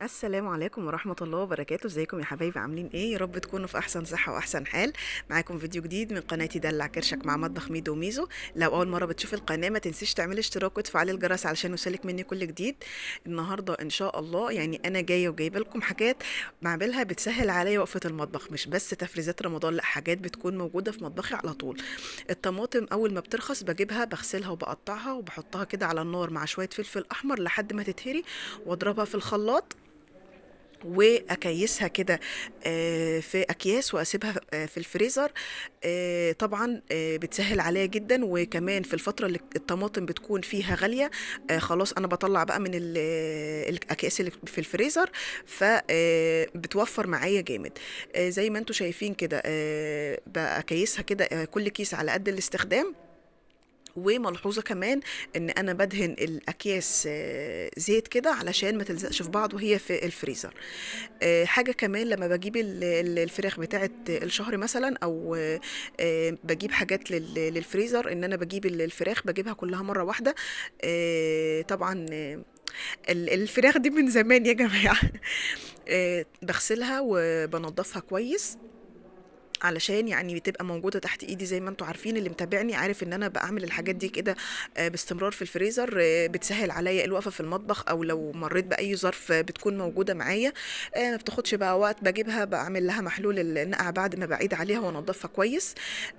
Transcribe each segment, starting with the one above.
السلام عليكم ورحمة الله وبركاته. ازيكم يا حبايبي؟ عاملين ايه؟ يا رب تكونوا في احسن صحة واحسن حال. معاكم فيديو جديد من قناتي دلع كرشك مع مطبخ ميدو وميزو. لو اول مرة بتشوف القناة ما تنسيش تعملي اشتراك وتفعلي الجرس علشان يوصلك مني كل جديد. النهاردة ان شاء الله يعني انا جاية وجايبة لكم حاجات بعملها بتسهل عليا وقفة المطبخ، مش بس تفريزات رمضان، لا حاجات بتكون موجودة في مطبخي على طول. الطماطم اول ما بترخص بجيبها بغسلها وبقطعها وبحطها كده على النار مع شوية فلفل احمر لحد ما تتهري، واضربها في الخلاط واكيسها كده في اكياس واسيبها في الفريزر. طبعا بتسهل عليا جدا، وكمان في الفتره اللي الطماطم بتكون فيها غاليه خلاص انا بطلع بقى من الاكياس اللي في الفريزر، فبتوفر معايا جامد. زي ما انتم شايفين كده بكيسها كده كل كيس على قد الاستخدام. وملحوظة كمان ان انا بدهن الاكياس زيت كده علشان ما تلزقش في بعض وهي في الفريزر. حاجة كمان لما بجيب الفراخ بتاعت الشهر مثلا، او بجيب حاجات للفريزر، ان انا بجيب الفراخ بجيبها كلها مرة واحدة. طبعا الفراخ دي من زمان يا جماعة. بغسلها وبنضفها كويس علشان يعني بتبقى موجودة تحت ايدي. زي ما انتوا عارفين، اللي متابعني عارف ان انا بعمل الحاجات دي كده باستمرار في الفريزر. بتسهل عليا الوقفة في المطبخ، او لو مريت بأي ظرف بتكون موجودة معايا. ما بتاخدش بقى وقت، بجيبها بعمل لها محلول النقع بعد ما بعيد عليها وانضفها كويس.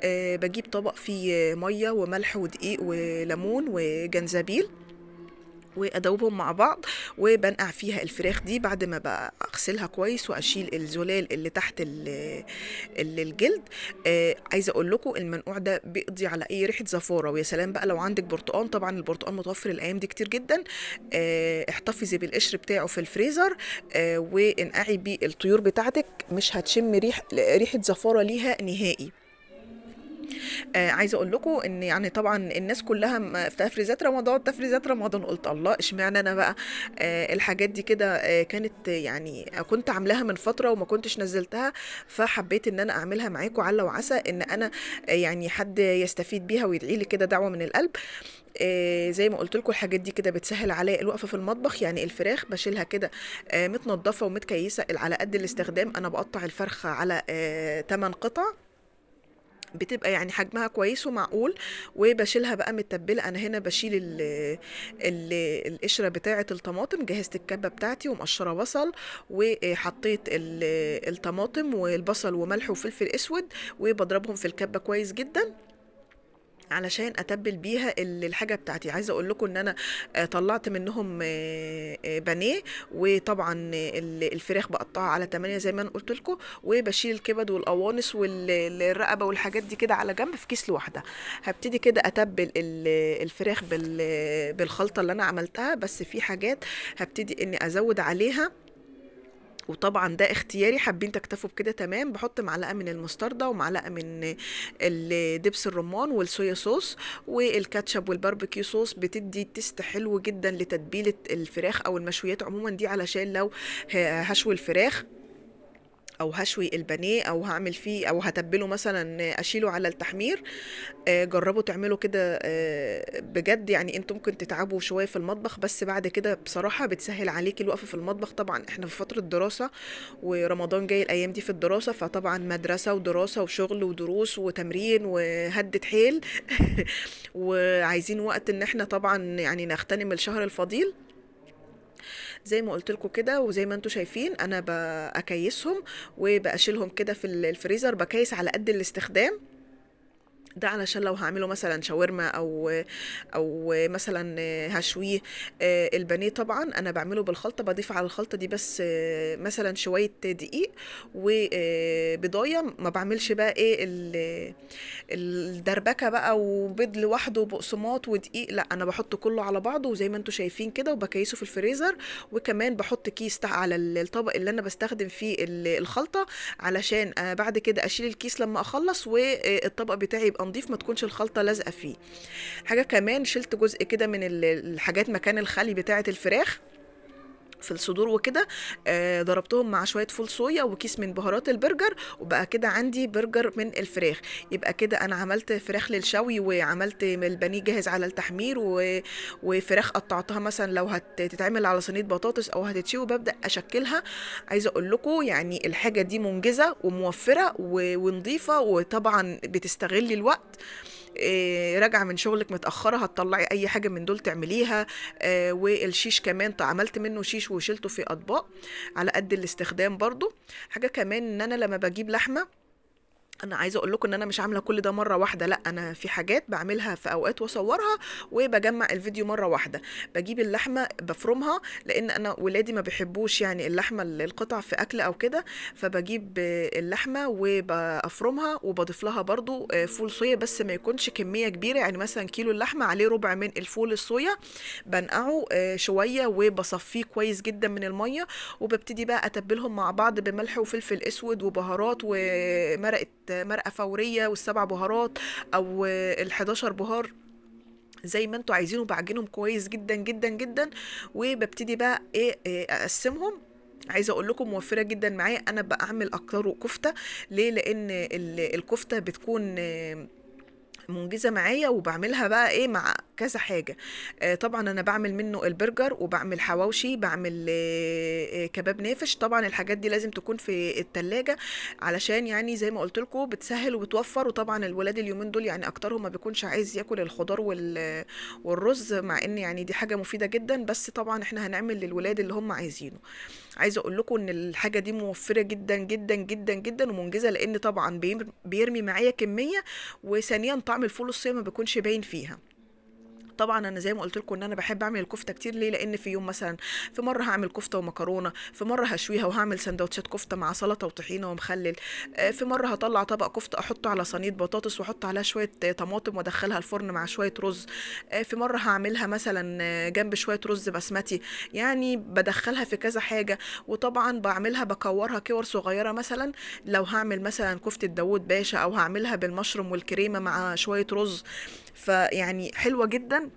بجيب طبق فيه مية وملح ودقيق وليمون وجنزبيل وادوبهم مع بعض، وبنقع فيها الفراخ دي بعد ما بغسلها كويس واشيل الزلال اللي تحت الجلد. عايزه اقول لكم المنقوع ده بيقضي على اي ريحه زفاره، ويا سلام بقى لو عندك برتقان، طبعا البرتقان متوفر الايام دي كتير جدا. احتفظي بالقشر بتاعه في الفريزر، وانقعي بيه الطيور بتاعتك، مش هتشم ريحه زفاره ليها نهائي. عايزه اقول لكم ان يعني طبعا الناس كلها في تفريزات رمضان، تفريزات رمضان، قلت الله اشمعنى انا بقى. الحاجات دي كده كانت يعني كنت عاملاها من فتره وما كنتش نزلتها، فحبيت ان انا اعملها معاكم عل وعسى ان انا يعني حد يستفيد بيها ويدعي لي كده دعوه من القلب. زي ما قلت لكم الحاجات دي كده بتسهل عليا الوقفه في المطبخ. يعني الفراخ بشيلها كده متنضفه ومتكيسه على قد الاستخدام. انا بقطع الفرخه على 8 قطع، بتبقى يعني حجمها كويس ومعقول، وبشيلها بقى متبلة. انا هنا بشيل ال القشرة بتاعة الطماطم. جهزت الكبة بتاعتي ومقشرة بصل، وحطيت الطماطم والبصل وملح وفلفل اسود، وبضربهم في الكبة كويس جدا علشان اتبل بيها الحاجه بتاعتي. عايزه اقول لكم ان انا طلعت منهم بانيه. وطبعا الفراخ بقطعها على 8 زي ما انا قلت لكم، وبشيل الكبد والقوانص والرقبه والحاجات دي كده على جنب في كيس لوحده. هبتدي كده اتبل الفراخ بالخلطه اللي انا عملتها، بس في حاجات هبتدي اني ازود عليها، وطبعا ده اختياري. حابين تكتفوا بكده تمام. بحط معلقه من المستردة ومعلقه من دبس الرمان والصويا صوص والكاتشب والباربيكيو صوص. بتدي تيست حلو جدا لتتبيله الفراخ او المشويات عموما دي، علشان لو هشوي الفراخ او هشوي البانيه او هعمل فيه او هتبله مثلا اشيله على التحمير. جربوا تعملوا كده بجد. يعني انتم ممكن تتعبوا شويه في المطبخ، بس بعد كده بصراحه بتسهل عليكي الوقفه في المطبخ. طبعا احنا في فتره دراسه، ورمضان جاي الايام دي في الدراسه، فطبعا مدرسه ودراسه وشغل ودروس وتمرين وهدة حيل. وعايزين وقت ان احنا طبعا يعني نغتنم الشهر الفضيل. زي ما قلت لكم كده، وزي ما انتم شايفين انا بكيسهم وبشيلهم كده في الفريزر. بكيس على قد الاستخدام، ده علشان لو هعمله مثلا شاورما او مثلا هشويه. البانيه طبعا انا بعمله بالخلطه، بضيف على الخلطه دي بس مثلا شويه دقيق وبضايه. ما بعملش بقى ايه الدربكه بقى وبيض لوحده وبقسماط ودقيق، لا انا بحط كله على بعضه وزي ما انتم شايفين كده، وبكيسه في الفريزر. وكمان بحط كيس تحت على الطبق اللي انا بستخدم فيه الخلطه، علشان بعد كده اشيل الكيس لما اخلص والطبق بتاعي يبقى نضيف، ما تكونش الخلطه لازقه فيه. حاجه كمان، شلت جزء كده من الحاجات مكان الخلي بتاعه الفراخ، في الصدور وكده. ضربتهم مع شويه فول صويا وكيس من بهارات البرجر، وبقى كده عندي برجر من الفراخ. يبقى كده انا عملت فراخ للشوي، وعملت البانيه جاهز على التحمير، وفراخ قطعتها مثلا لو هتتعمل على صينيه بطاطس او هتتشوي ببدا اشكلها. عايزه اقول لكم يعني الحاجه دي منجزه وموفره ونظيفه، وطبعا بتستغلي الوقت. راجعه من شغلك متاخره هتطلعي اي حاجه من دول تعمليها. والشيش كمان عملت منه شيش وشيلته في اطباق على قد الاستخدام برضو. حاجه كمان ان انا لما بجيب لحمه، انا عايزه اقول لكم ان انا مش عامله كل ده مره واحده، لا انا في حاجات بعملها في اوقات واصورها وبجمع الفيديو مره واحده. بجيب اللحمه بفرمها، لان انا ولادي ما بيحبوش يعني اللحمه القطع في اكل او كده. فبجيب اللحمه وبفرمها وبضيف لها برضو فول صويا، بس ما يكونش كميه كبيره، يعني مثلا كيلو اللحمه عليه ربع من الفول الصويا. بنقعه شويه وبصفيه كويس جدا من الميه، وببتدي بقى اتبلهم مع بعض بملح وفلفل اسود وبهارات مرقه فوريه والسبع بهارات او ال11 بهار زي ما انتوا عايزينه. بعجنهم كويس جدا جدا جدا، وببتدي بقى اقسمهم. عايزه اقول لكم موفره جدا معايا. انا بعمل اكتر كفته. ليه؟ لان الكفته بتكون منجزه معايا، وبعملها بقى ايه مع كذا حاجه. طبعا انا بعمل منه البرجر، وبعمل حواوشي، بعمل كباب نافش. طبعا الحاجات دي لازم تكون في التلاجة، علشان يعني زي ما قلت لكم بتسهل وبتوفر. وطبعا الولاد اليومين دول يعني اكترهم ما بيكونش عايز ياكل الخضار والرز، مع ان يعني دي حاجه مفيده جدا، بس طبعا احنا هنعمل للولاد اللي هم عايزينه. عايزه اقول لكم ان الحاجه دي موفره جدا جدا جدا جدا ومنجزه، لان طبعا بيرمي معايا كميه، وثانيا طعم الفول الصويا ما بيكونش باين فيها. طبعا انا زي ما قلت لكم ان انا بحب اعمل الكفته كتير. ليه؟ لان في يوم مثلا في مره هعمل كفته ومكرونه، في مره هشويها وهعمل سندوتشات كفته مع سلطه وطحينه ومخلل، في مره هطلع طبق كفته احطه على صينيه بطاطس واحط عليها شويه طماطم وادخلها الفرن مع شويه رز، في مره هعملها مثلا جنب شويه رز بسمتي. يعني بدخلها في كذا حاجه. وطبعا بعملها بكورها كور صغيره، مثلا لو هعمل مثلا كفته داوود باشا، او هعملها بالمشروم والكريمه مع شويه رز. فيعني حلوه جدا.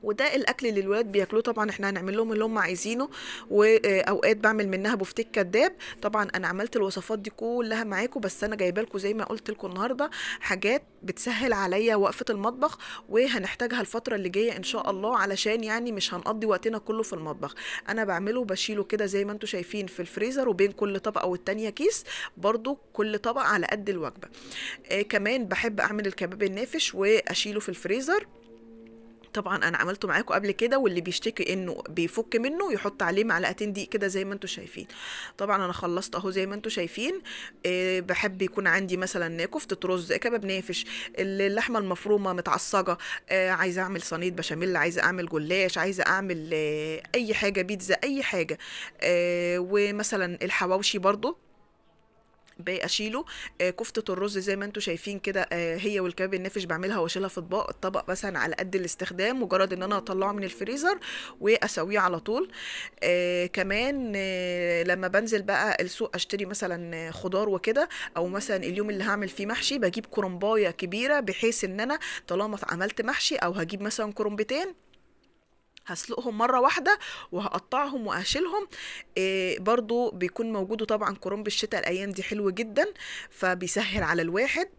وده الاكل اللي الولاد بياكلوه. طبعا احنا هنعمل لهم اللي هم عايزينه. واوقات بعمل منها بفتيك كداب. طبعا انا عملت الوصفات دي كلها معاكم، بس انا جايبه لكم زي ما قلت لكم النهارده حاجات بتسهل عليا وقفه المطبخ، وهنحتاجها الفتره اللي جايه ان شاء الله، علشان يعني مش هنقضي وقتنا كله في المطبخ. انا بعمله وبشيله كده زي ما انتم شايفين في الفريزر، وبين كل طبقه والتانيه كيس، برضو كل طبقه على قد الوجبه. كمان بحب اعمل الكباب النافش واشيله في الفريزر. طبعا انا عملته معاكم قبل كده، واللي بيشتكي انه بيفك منه يحط عليه معلقتين دقيق كده زي ما انتم شايفين. طبعا انا خلصت اهو زي ما انتم شايفين. بحب يكون عندي مثلا كفتة رز، كباب نافش، اللحمة المفرومة متعصجة، عايزة اعمل صينية بشاميل، عايزة اعمل جلاش، عايزة اعمل اي حاجة، بيتزا، اي حاجة. ومثلا الحواوشي برضو بشيله. كفتة الرز زي ما انتم شايفين كده، هي والكباب النافش بعملها واشيلها في اطباق، الطبق مثلا على قد الاستخدام، مجرد ان انا اطلعه من الفريزر واسويه على طول. كمان لما بنزل بقى السوق اشتري مثلا خضار وكده، او مثلا اليوم اللي هعمل فيه محشي بجيب كرنبايه كبيره، بحيث ان انا طالما عملت محشي او هجيب مثلا كرنبتين هسلقهم مرة واحدة وهقطعهم وهشيلهم. برضو بيكون موجود. وطبعا كرنب الشتاء الأيام دي حلو جدا، فبيسهل على الواحد.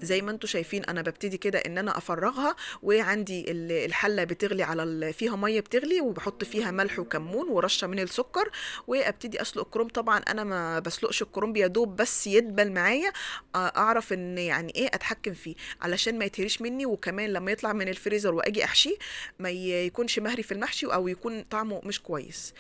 زي ما انتم شايفين انا ببتدي كده ان انا افرغها، وعندي الحله بتغلي على فيها ميه بتغلي، وبحط فيها ملح وكمون ورشه من السكر، وابتدي اسلق الكرنب. طبعا انا ما بسلقش الكرنب، يا دوب بس يدبل معايا، اعرف ان يعني ايه اتحكم فيه علشان ما يتهريش مني. وكمان لما يطلع من الفريزر واجي احشيه ما يكونش مهري في المحشي، او يكون طعمه مش كويس.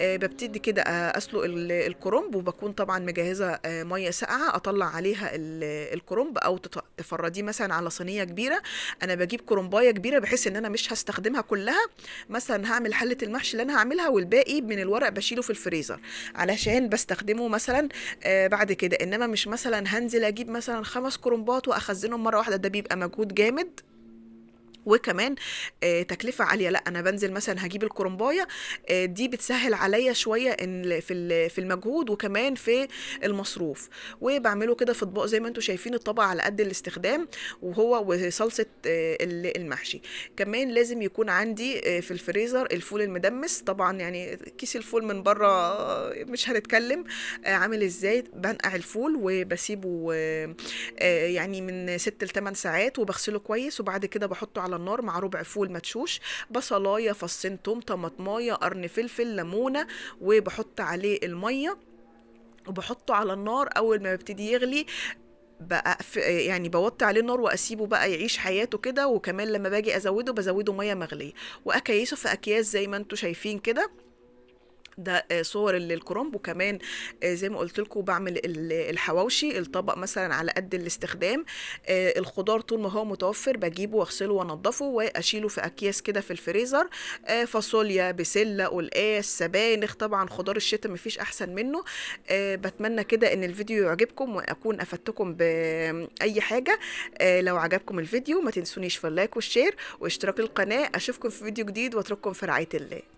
ببتدي كده اسلق الكرنب، وبكون طبعا مجهزه ميه ساقعه اطلع عليها الكرنب، او تفرديه مثلا على صينيه كبيره. انا بجيب كرنبايه كبيره بحيث ان انا مش هستخدمها كلها. مثلا هعمل حله المحشي اللي انا هعملها، والباقي من الورق بشيله في الفريزر علشان بستخدمه مثلا بعد كده. انما مش مثلا هنزل اجيب مثلا 5 كرنبات واخزنهم مره واحده، ده بيبقى مجهود جامد وكمان تكلفة عالية، لا انا بنزل مثلا هجيب الكرنبايه، دي بتسهل عليا شويه ان في المجهود وكمان في المصروف. وبعمله كده في اطباق زي ما انتم شايفين، الطبق على قد الاستخدام، وهو وصلصه المحشي. كمان لازم يكون عندي في الفريزر الفول المدمس. طبعا يعني كيس الفول من بره مش هنتكلم عامل ازاي. بنقع الفول وبسيبه يعني من 6 ل 8 ساعات، وبغسله كويس، وبعد كده بحطه على النار مع ربع فول مدشوش، بصلايه، فصين توم، طماطمايه، قرن فلفل، ليمونه، وبحط عليه الميه وبحطه على النار. اول ما بيبتدي يغلي بقى يعني بوطي عليه النار واسيبه بقى يعيش حياته كده. وكمان لما باجي ازوده بزوده ميه مغليه، واكيسه في اكياس زي ما انتم شايفين كده. ده صور للكرنب. وكمان زي ما قلت لكم بعمل الحواوشي، الطبق مثلا على قد الاستخدام. الخضار طول ما هو متوفر بجيبه واغسله وانضفه واشيله في اكياس كده في الفريزر. فاصوليا، بسله، قلقاس، سبانخ، طبعا خضار الشتاء مفيش احسن منه. بتمنى كده ان الفيديو يعجبكم واكون افدتكم باي حاجه. لو عجبكم الفيديو ما تنسونيش في اللايك والشير واشتراك القناه. اشوفكم في فيديو جديد واترككم في رعايه الله.